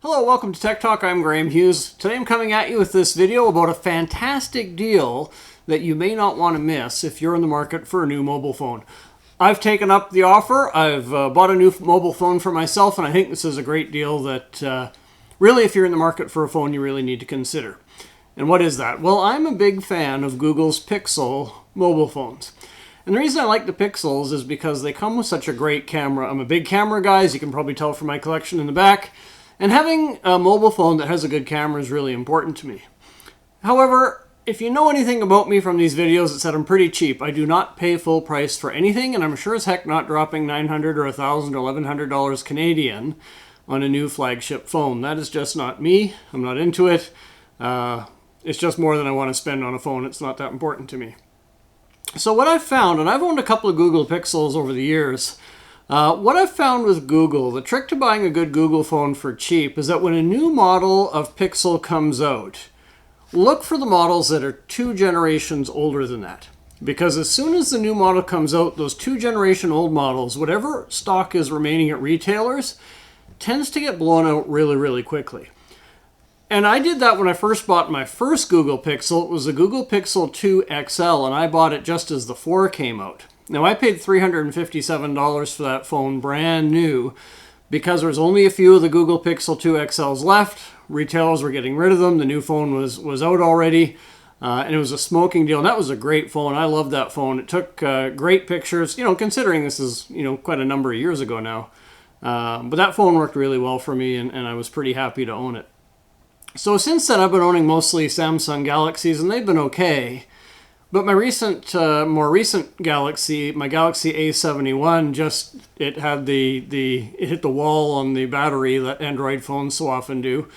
Hello, welcome to Tech Talk. I'm Graham Hughes. Today I'm coming at you with this video about a fantastic deal that you may not want to miss if you're in the market for a new mobile phone. I've taken up the offer. I've bought a new mobile phone for myself, and I think this is a great deal that really, if you're in the market for a phone, you really need to consider. And what is that? Well, I'm a big fan of Google's Pixel mobile phones. And the reason I like the Pixels is because they come with such a great camera. I'm a big camera guy, as you can probably tell from my collection in the back. And having a mobile phone that has a good camera is really important to me. However, if you know anything about me from these videos, it's that I'm pretty cheap. I do not pay full price for anything, and I'm sure as heck not dropping $900 or $1,000 or $1,100 Canadian on a new flagship phone. That is just not me. I'm not into it. It's just more than I want to spend on a phone. It's not that important to me. So what I've found, and I've owned a couple of Google Pixels over the years, what I've found with Google, the trick to buying a good Google phone for cheap is that when a new model of Pixel comes out, look for the models that are 2 generations older than that. Because as soon as the new model comes out, those 2-generation old models, whatever stock is remaining at retailers, tends to get blown out really, really quickly. And I did that when I first bought my first Google Pixel. It was the Google Pixel 2 XL, and I bought it just as the 4 came out. Now, I paid $357 for that phone brand new because there's only a few of the Google Pixel 2 XLs left. Retailers were getting rid of them. The new phone was out already, and it was a smoking deal. And that was a great phone. I loved that phone. It took great pictures, considering this is, quite a number of years ago now. But that phone worked really well for me, and I was pretty happy to own it. So since then, I've been owning mostly Samsung Galaxies, and they've been okay. But my more recent Galaxy, my Galaxy A71, it hit the wall on the battery that Android phones so often do.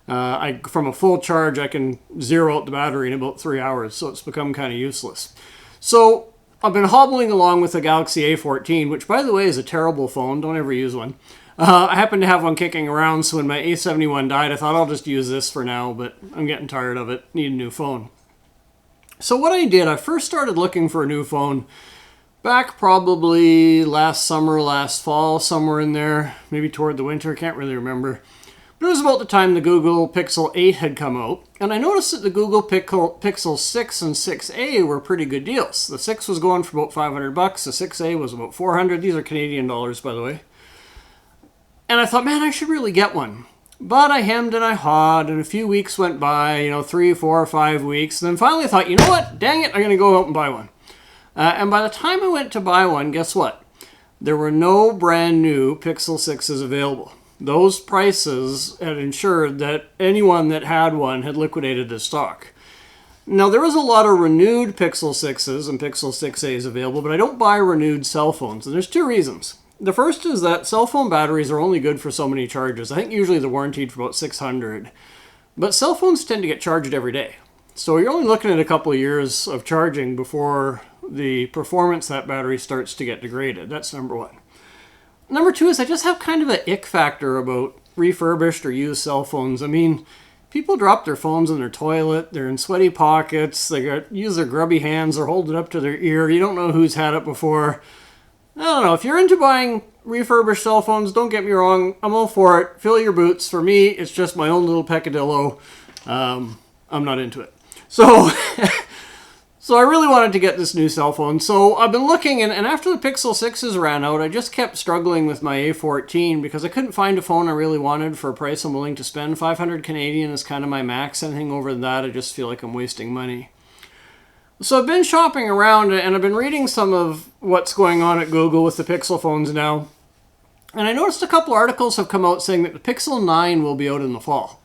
From a full charge, I can zero out the battery in about 3 hours, so it's become kind of useless. So I've been hobbling along with the Galaxy A14, which, by the way, is a terrible phone. Don't ever use one. I happen to have one kicking around, so when my A71 died, I thought I'll just use this for now, but I'm getting tired of it. Need a new phone. So what I did, I first started looking for a new phone back probably last summer, last fall, somewhere in there, maybe toward the winter, can't really remember. But it was about the time the Google Pixel 8 had come out, and I noticed that the Google Pixel 6 and 6a were pretty good deals. The 6 was going for about $500, the 6a was about $400. These are Canadian dollars, by the way. And I thought, man, I should really get one. But I hemmed and I hawed, and a few weeks went by, 3, 4, 5 weeks. And then finally I thought, you know what? Dang it, I'm going to go out and buy one. And by the time I went to buy one, guess what? There were no brand new Pixel 6s available. Those prices had ensured that anyone that had one had liquidated his stock. Now, there was a lot of renewed Pixel 6s and Pixel 6as available, but I don't buy renewed cell phones. And there's 2 reasons. The first is that cell phone batteries are only good for so many charges. I think usually they're warranted for about 600. But cell phones tend to get charged every day. So you're only looking at a couple of years of charging before the performance of that battery starts to get degraded. That's number 1. Number 2 is I just have kind of an ick factor about refurbished or used cell phones. I mean, people drop their phones in their toilet, they're in sweaty pockets, they use their grubby hands or hold it up to their ear. You don't know who's had it before. I don't know, if you're into buying refurbished cell phones, don't get me wrong, I'm all for it. Fill your boots. For me, it's just my own little peccadillo. I'm not into it. So, so I really wanted to get this new cell phone. So I've been looking, and after the Pixel 6s ran out, I just kept struggling with my A14 because I couldn't find a phone I really wanted for a price I'm willing to spend. 500 Canadian is kind of my max. Anything over that, I just feel like I'm wasting money. So I've been shopping around, and I've been reading some of what's going on at Google with the Pixel phones now. And I noticed a couple articles have come out saying that the Pixel 9 will be out in the fall.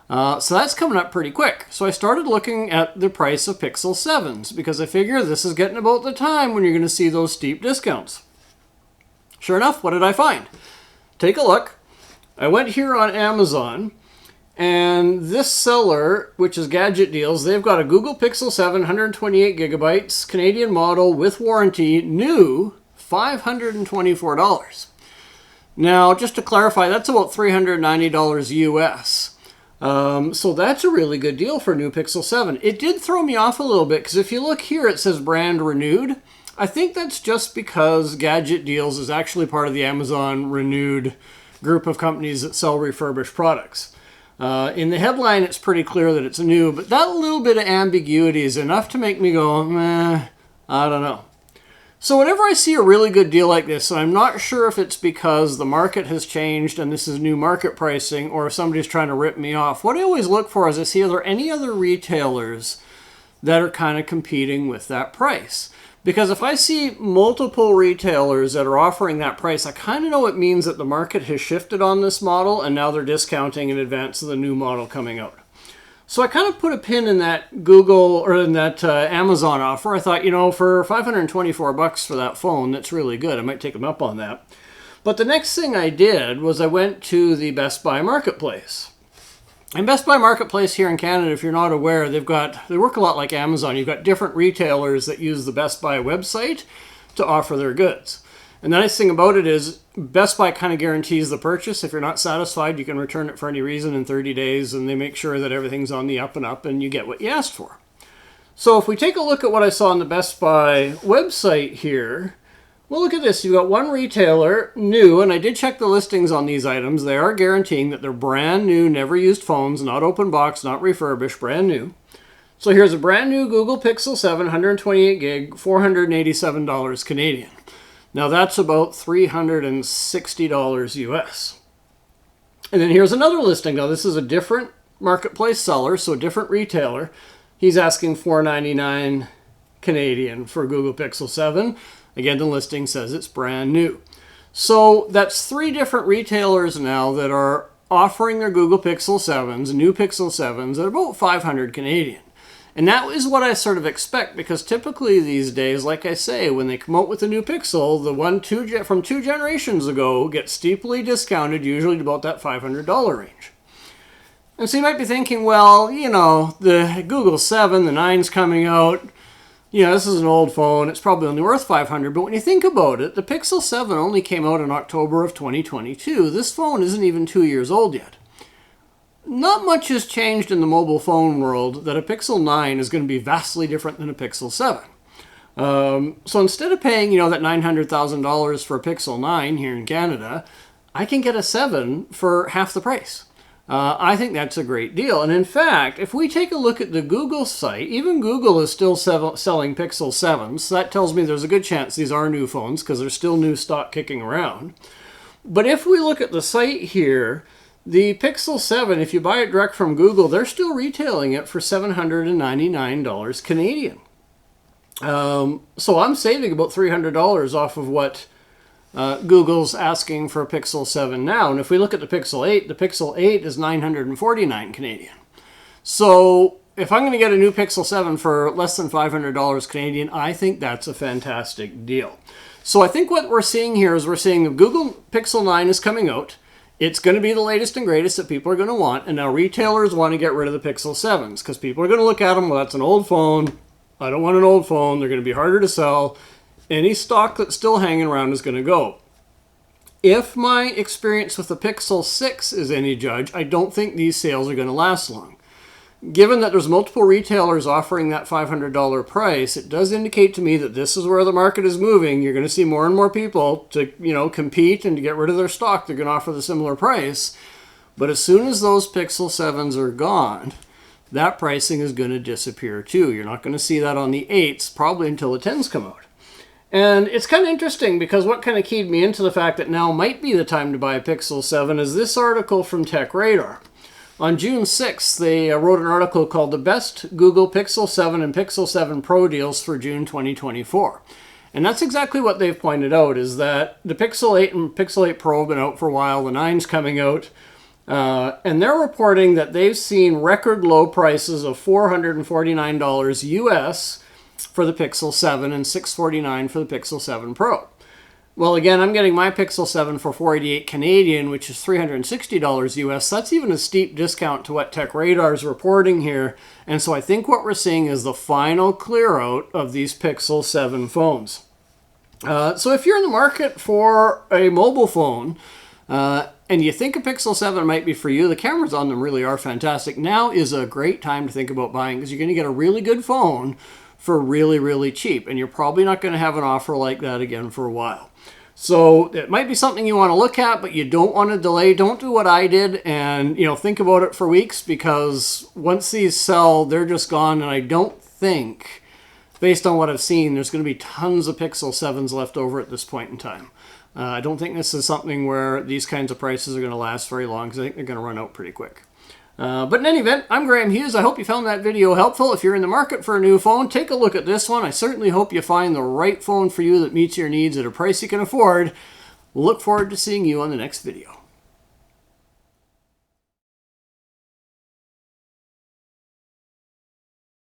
So that's coming up pretty quick. So I started looking at the price of Pixel 7s, because I figure this is getting about the time when you're going to see those steep discounts. Sure enough, what did I find? Take a look. I went here on Amazon, and this seller, which is Gadget Deals, they've got a Google Pixel 7, 128 gigabytes, Canadian model with warranty, new, $524. Now, just to clarify, that's about $390 US. So that's a really good deal for a new Pixel 7. It did throw me off a little bit, because if you look here, it says brand renewed. I think that's just because Gadget Deals is actually part of the Amazon renewed group of companies that sell refurbished products. In the headline, it's pretty clear that it's new, but that little bit of ambiguity is enough to make me go, meh, I don't know. So whenever I see a really good deal like this, and I'm not sure if it's because the market has changed and this is new market pricing, or if somebody's trying to rip me off, what I always look for is to see, are there any other retailers that are kind of competing with that price? Because if I see multiple retailers that are offering that price, I kind of know it means that the market has shifted on this model and now they're discounting in advance of the new model coming out. So I kind of put a pin in that Google or in that Amazon offer. I thought, you know, for $524 for that phone, that's really good. I might take them up on that. But the next thing I did was I went to the Best Buy Marketplace. And Best Buy Marketplace here in Canada, if you're not aware, they work a lot like Amazon. You've got different retailers that use the Best Buy website to offer their goods. And the nice thing about it is Best Buy kind of guarantees the purchase. If you're not satisfied, you can return it for any reason in 30 days, and they make sure that everything's on the up and up and you get what you asked for. So if we take a look at what I saw on the Best Buy website here, well, look at this. You've got one retailer, new, and I did check the listings on these items. They are guaranteeing that they're brand new, never used phones, not open box, not refurbished, brand new. So here's a brand new Google Pixel 7, 128 gig, $487 Canadian. Now that's about $360 US. And then here's another listing. Now this is a different marketplace seller, so a different retailer. He's asking $499 Canadian for Google Pixel 7. Again, the listing says it's brand new. So that's three different retailers now that are offering their Google Pixel 7s, new Pixel 7s, at about $500 Canadian. And that is what I sort of expect, because typically these days, like I say, when they come out with a new Pixel, the one from 2 generations ago gets steeply discounted, usually to about that $500 range. And so you might be thinking, well, you know, the Google 7, the 9's coming out, you know, this is an old phone, it's probably only worth $500, but when you think about it, the Pixel 7 only came out in October of 2022. This phone isn't even 2 years old yet. Not much has changed in the mobile phone world that a Pixel 9 is going to be vastly different than a Pixel 7. So instead of paying, you know, that $900,000 for a Pixel 9 here in Canada, I can get a 7 for half the price. I think that's a great deal. And in fact, if we take a look at the Google site, even Google is still selling Pixel 7s. So that tells me there's a good chance these are new phones because there's still new stock kicking around. But if we look at the site here, the Pixel 7, if you buy it direct from Google, they're still retailing it for $799 Canadian. So I'm saving about $300 off of what Google's asking for a Pixel 7 now. And if we look at the Pixel 8 is $949 Canadian. So if I'm going to get a new Pixel 7 for less than $500 Canadian, I think that's a fantastic deal. So I think what we're seeing here is we're seeing the Google Pixel 9 is coming out. It's going to be the latest and greatest that people are going to want. And now retailers want to get rid of the Pixel 7s because people are going to look at them, well, that's an old phone. I don't want an old phone. They're going to be harder to sell. Any stock that's still hanging around is going to go. If my experience with the Pixel 6 is any judge, I don't think these sales are going to last long. Given that there's multiple retailers offering that $500 price, it does indicate to me that this is where the market is moving. You're going to see more and more people to, you know, compete and to get rid of their stock. They're going to offer the similar price. But as soon as those Pixel 7s are gone, that pricing is going to disappear too. You're not going to see that on the 8s probably until the 10s come out. And it's kind of interesting because what kind of keyed me into the fact that now might be the time to buy a Pixel 7 is this article from TechRadar. On June 6th, they wrote an article called The Best Google Pixel 7 and Pixel 7 Pro Deals for June 2024. And that's exactly what they've pointed out, is that the Pixel 8 and Pixel 8 Pro have been out for a while, the 9's coming out, and they're reporting that they've seen record low prices of $449 US for the Pixel 7 and $649 for the Pixel 7 Pro. Well, again, I'm getting my Pixel 7 for $488 Canadian, which is $360 US. That's even a steep discount to what TechRadar is reporting here. And so I think what we're seeing is the final clear out of these Pixel 7 phones. So if you're in the market for a mobile phone, and you think a Pixel 7 might be for you, the cameras on them really are fantastic. Now is a great time to think about buying because you're going to get a really good phone for really, really cheap. And you're probably not going to have an offer like that again for a while. So it might be something you want to look at, but you don't want to delay. Don't do what I did and, think about it for weeks, because once these sell, they're just gone. And I don't think, based on what I've seen, there's going to be tons of Pixel 7s left over at this point in time. I don't think this is something where these kinds of prices are going to last very long, because I think they're going to run out pretty quick. But in any event, I'm Graham Hughes. I hope you found that video helpful. If you're in the market for a new phone, take a look at this one. I certainly hope you find the right phone for you that meets your needs at a price you can afford. Look forward to seeing you on the next video.